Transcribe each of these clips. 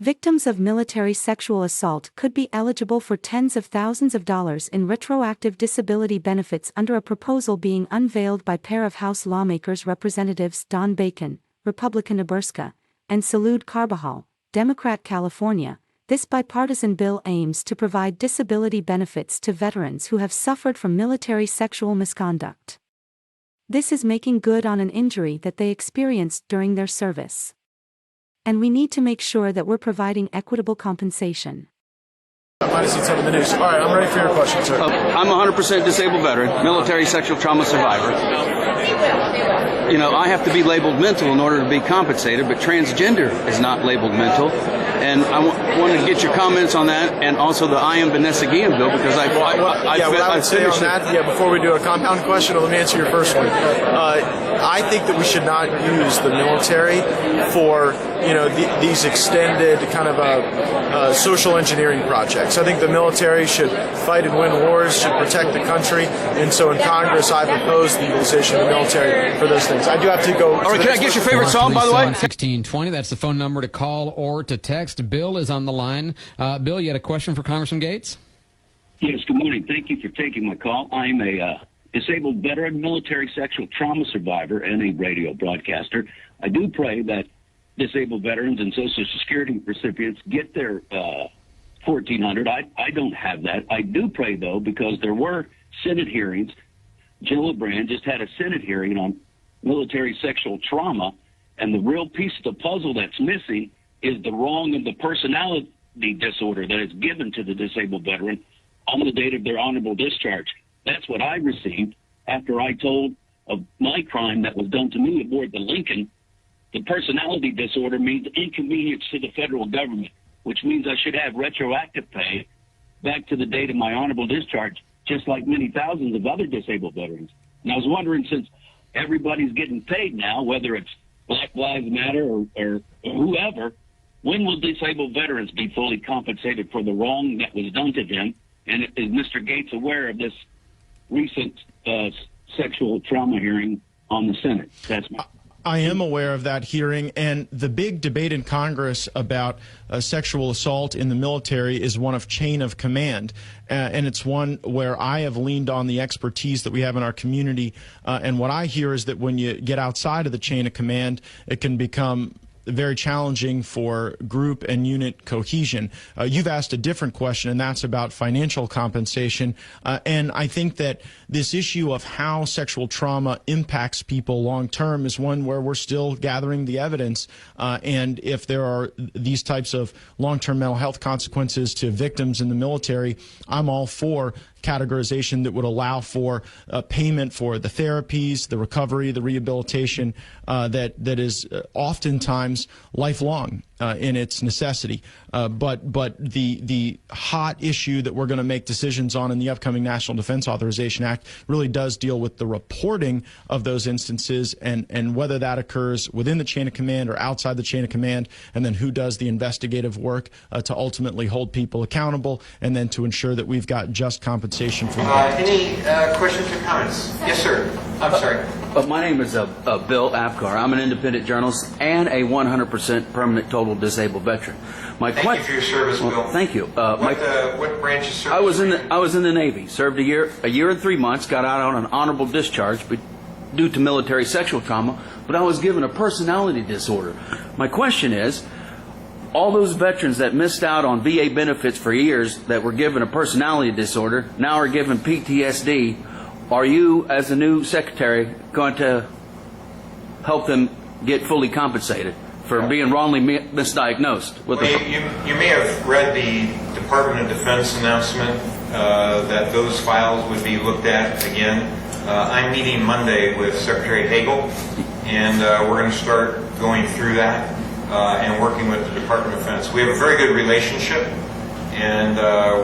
Victims of military sexual assault could be eligible for tens of thousands of dollars in retroactive disability benefits under a proposal being unveiled by pair of House lawmakers Representatives Don Bacon, Republican Nebraska, and Salud Carbajal, Democrat California. This bipartisan bill aims to provide disability benefits to veterans who have suffered from military sexual misconduct. This is making good on an injury that they experienced during their service. And we need to make sure that we're providing equitable compensation. Minus each of the news. All right, I'm ready for your question, sir. I'm a 100% disabled veteran, military sexual trauma survivor. You know, I have to be labeled mental in order to be compensated, but transgender is not labeled mental. And I want to get your comments on that, and also the I am Vanessa Guillen bill, because I would say on that, before we do a compound question, let me answer your first one. I think that we should not use the military for, these extended kind of social engineering projects. I think the military should fight and win wars, should protect the country, and so in Congress I've opposed the utilization of the military for those things. I do have to go. All right, can I get your favorite song, by the way? 1620, that's the phone number to call or to text. Bill is on the line. Bill, you had a question for Congressman Gates? Yes, good morning. Thank you for taking my call. I'm a disabled veteran, military sexual trauma survivor, and a radio broadcaster. I do pray that disabled veterans and Social Security recipients get their $1,400. I don't have that. I do pray, though, because there were Senate hearings. Jill LeBrand just had a Senate hearing on military sexual trauma, and the real piece of the puzzle that's missing is the wrong of the personality disorder that is given to the disabled veteran on the date of their honorable discharge. That's what I received after I told of my crime that was done to me aboard the Lincoln. The personality disorder means inconvenience to the federal government, which means I should have retroactive pay back to the date of my honorable discharge, just like many thousands of other disabled veterans. And I was wondering, since everybody's getting paid now, whether it's Black Lives Matter or whoever, when will disabled veterans be fully compensated for the wrong that was done to them? And is Mr. Gates aware of this recent sexual trauma hearing on the Senate? That's my. I am aware of that hearing, and the big debate in Congress about sexual assault in the military is one of chain of command, and it's one where I have leaned on the expertise that we have in our community, and what I hear is that when you get outside of the chain of command, it can become very challenging for group and unit cohesion. You've asked a different question, and that's about financial compensation. And I think that this issue of how sexual trauma impacts people long term is one where we're still gathering the evidence. And if there are these types of long-term mental health consequences to victims in the military, I'm all for categorization that would allow for payment for the therapies, the recovery, the rehabilitation that is oftentimes lifelong in its necessity. But the hot issue that we're going to make decisions on in the upcoming National Defense Authorization Act really does deal with the reporting of those instances and whether that occurs within the chain of command or outside the chain of command, and then who does the investigative work to ultimately hold people accountable and then to ensure that we've got just compensation for that. Any questions or comments? Yes, sir. I'm sorry. My name is Bill Apgar. I'm an independent journalist and a 100% permanent total disabled veteran. Thank you for your service, Bill. Thank you. What branch of service? I was in the Navy. Served a year and 3 months. Got out on an honorable discharge due to military sexual trauma. But I was given a personality disorder. My question is, all those veterans that missed out on VA benefits for years that were given a personality disorder now are given PTSD. Are you, as the new secretary, going to help them get fully compensated for being wrongly misdiagnosed? You may have read the Department of Defense announcement that those files would be looked at again. I'm meeting Monday with Secretary Hagel, and we're going to start going through that and working with the Department of Defense. We have a very good relationship, and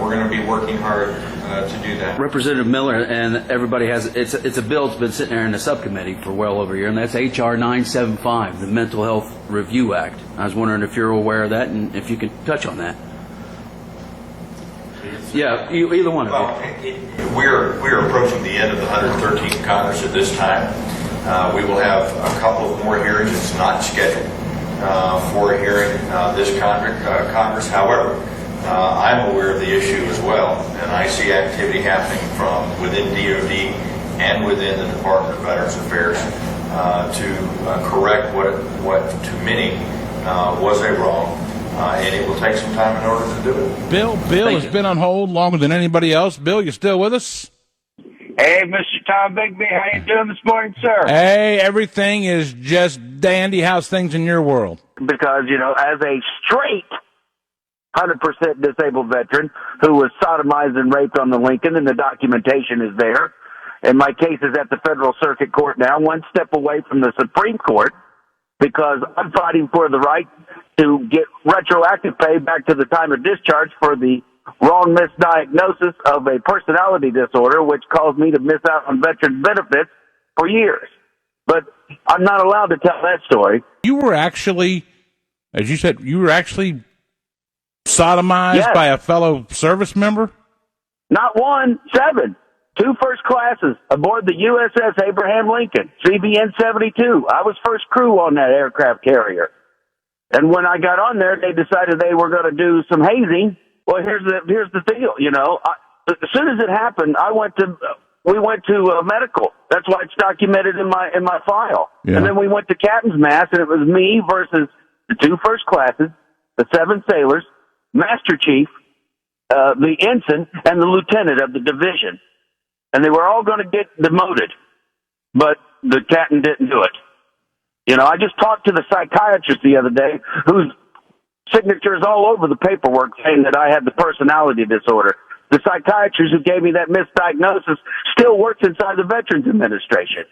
we're going to be working hard to do that. Representative Miller and everybody has it's a bill that's been sitting there in the subcommittee for well over a year, and that's H.R. 975, the Mental Health Review Act. I was wondering if you're aware of that and if you could touch on that. Yeah, either one of you. We're approaching the end of the 113th Congress at this time. We will have a couple of more hearings. It's not scheduled. for a hearing this Congress. However, I'm aware of the issue as well, and I see activity happening from within DOD and within the Department of Veterans Affairs to correct what to many was a wrong, and it will take some time in order to do it. Bill has been on hold longer than anybody else. Bill, you still with us? Hey, Mr. Tom Bigby, how you doing this morning, sir? Hey, everything is just dandy. How's things in your world? Because, as a straight 100% disabled veteran who was sodomized and raped on the Lincoln, and the documentation is there, and my case is at the Federal Circuit Court now, one step away from the Supreme Court, because I'm fighting for the right to get retroactive pay back to the time of discharge for the wrong misdiagnosis of a personality disorder, which caused me to miss out on veteran benefits for years. But I'm not allowed to tell that story. You were actually, as you said, sodomized by a fellow service member? Not one, 7. 2 first classes aboard the USS Abraham Lincoln, CVN 72. I was first crew on that aircraft carrier. And when I got on there, they decided they were going to do some hazing. Well, here's the deal, as soon as it happened, we went to medical. That's why it's documented in my file. Yeah. And then we went to Captain's Mast, and it was me versus the 2 first classes, the 7 sailors, Master Chief, the ensign, and the lieutenant of the division. And they were all going to get demoted, but the captain didn't do it. I just talked to the psychiatrist the other day, whose signature is all over the paperwork saying that I had the personality disorder. The psychiatrist who gave me that misdiagnosis still works inside the Veterans Administration.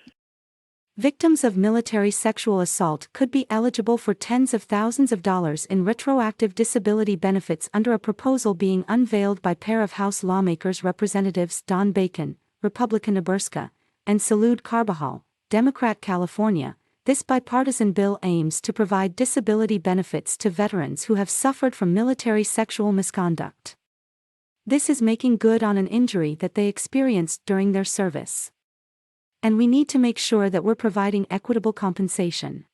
Victims of military sexual assault could be eligible for tens of thousands of dollars in retroactive disability benefits under a proposal being unveiled by pair of House lawmakers Representatives Don Bacon, Republican Nebraska, and Salud Carbajal, Democrat California. This bipartisan bill aims to provide disability benefits to veterans who have suffered from military sexual misconduct. This is making good on an injury that they experienced during their service. And we need to make sure that we're providing equitable compensation.